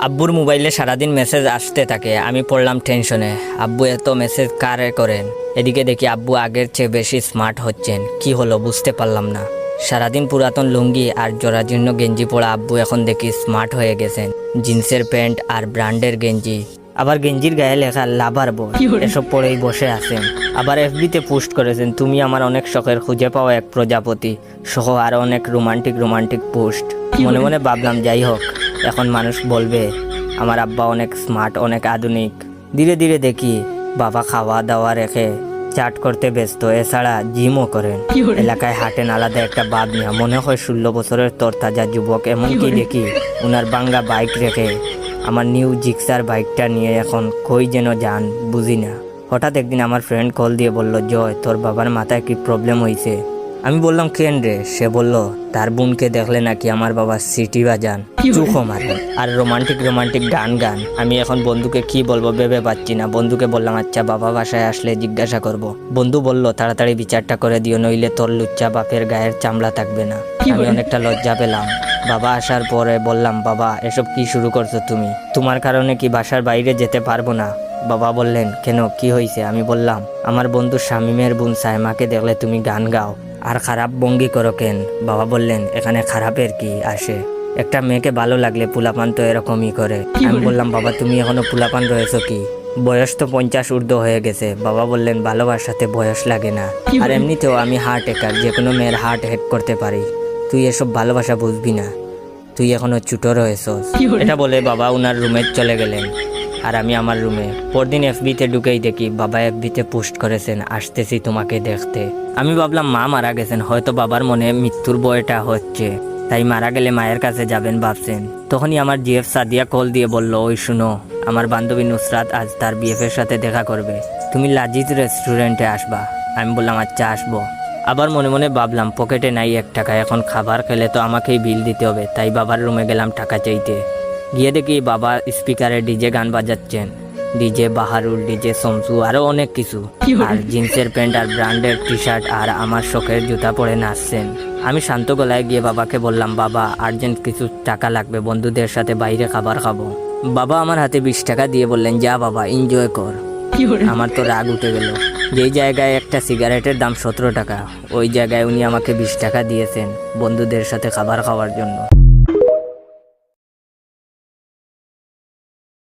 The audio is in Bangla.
আব্বুর মোবাইলে সারাদিন মেসেজ আসতে থাকে, আমি পড়লাম টেনশনে। আব্বু এত মেসেজ কারে করেন? এদিকে দেখি আব্বু আগের চেয়ে বেশি স্মার্ট হচ্ছেন। কি হলো বুঝতে পারলাম না। সারাদিন পুরাতন লুঙ্গি আর জরাজীর্ণ গেঞ্জি পরা আব্বু এখন দেখি স্মার্ট হয়ে গেছেন। জিন্সের প্যান্ট আর ব্র্যান্ডের গেঞ্জি, আবার গেঞ্জির গায়ে লেখা লাভার বয়, এসব পরেই বসে আছেন। আবার এফবিতে পোস্ট করেছেন, তুমি আমার অনেক শখের খুঁজে পাওয়া এক প্রজাপতি সহ আরো অনেক রোমান্টিক পোস্ট। মনে মনে ভাবলাম, যাই হোক, এখন মানুষ বলবে আমার আব্বা অনেক স্মার্ট, অনেক আধুনিক। ধীরে ধীরে দেখি বাবা খাওয়া দাওয়া রেখে চাট করতে ব্যস্ত, এছাড়া জিমও করেন। এলাকায় হাঁটেন আলাদা একটা ভাব নিয়ে, মনে হয় 16 বছরের তরতাজা যুবক। এমনকি দেখি উনার বাঙ্গা বাইক রেখে আমার নিউ জিক্সার বাইকটা নিয়ে এখন কই যেন যান বুঝি না। হঠাৎ একদিন আমার ফ্রেন্ড কল দিয়ে বলল, জয়, তোর বাবার মাথায় কি প্রবলেম হয়েছে? আমি বললাম, কেন রে? সে বলল, তার বোনকে দেখলে নাকি আমার বাবা সিটি বাজান, চুখো মারে আর রোমান্টিক গান। আমি এখন বন্ধুকে কি বলবো ভেবে পাচ্ছি না। বন্ধুকে বললাম, আচ্ছা বাবা বাসায় আসলে জিজ্ঞাসা করব। বন্ধু বলল, তাড়াতাড়ি বিচারটা করে দিও, নইলে তোর লুচ্চা বাপের গায়ের চামড়া থাকবে না। আমি অনেকটা লজ্জা পেলাম। বাবা আসার পরে বললাম, বাবা এসব কি শুরু করছো তুমি? তোমার কারণে কি বাসার বাইরে যেতে পারবো না? বাবা বললেন, কেন, কি হয়েছে? আমি বললাম, আমার বন্ধু শামিমের বোন সাইমাকে দেখলে তুমি গান গাও আর খারাপ ভঙ্গি করো কেন? বাবা বললেন, এখানে খারাপের কি আসে? একটা মেয়েকে ভালো লাগলে পুলাপান তো এরকমই করে। আমি বললাম, বাবা তুমি এখনো পুলাপান রয়েছো কি? বয়স তো 50 ঊর্ধ্ব হয়ে গেছে। বাবা বললেন, ভালোবাসাতে বয়স লাগে না, আর এমনিতেও আমি হার্ট হ্যাকার, যে কোনো মেয়ের হার্ট হ্যাক করতে পারি। তুই এসব ভালোবাসা বুঝবি না, তুই এখনো ছোট রয়েছস। এটা বলে বাবা উনার রুমে চলে গেলেন আর আমি আমার রুমে। পরদিন এফবিতে ঢুকেই দেখি বাবা এফবিতে পোস্ট করেছেন, আসতেছি তোমাকে দেখতে। আমি ভাবলাম মা মারা গেছেন, হয়তো বাবার মনে মৃত্যুর ভয়টা হচ্ছে, তাই মারা গেলে মায়ের কাছে যাবেন ভাবছেন। তখনই আমার জিএফ সাদিয়া কল দিয়ে বলল, ওই শুনো, আমার বান্ধবী নুসরাত আজ তার বিএফের সাথে দেখা করবে, তুমি লাজিজ রেস্টুরেন্টে আসবা। আমি বললাম, আচ্ছা আসবো। আবার মনে মনে ভাবলাম, পকেটে নাই 1 টাকা, এখন খাবার খেলে তো আমাকেই বিল দিতে হবে। তাই বাবার রুমে গেলাম টাকা চাইতে। গিয়ে দেখি বাবা স্পিকারে ডিজে গান বাজাচ্ছেন, ডিজে বাহারুল, ডিজে শমসু, আরো অনেক কিছু। আর জিন্সের প্যান্ট আর ব্র্যান্ডের টি শার্ট আর আমার শখের জুতা পরে নাচছেন। আমি শান্ত গলায় গিয়ে বাবাকে বললাম, বাবা আর্জেন্ট কিছু টাকা লাগবে, বন্ধুদের সাথে বাইরে খাবার খাবো। বাবা আমার হাতে 20 টাকা দিয়ে বললেন, যা বাবা, এনজয় কর। আমার তো রাগ উঠে গেল। যেই জায়গায় একটা সিগারেটের দাম 17 টাকা, ওই জায়গায় উনি আমাকে 20 টাকা দিয়েছেন বন্ধুদের সাথে খাবার খাওয়ার জন্য।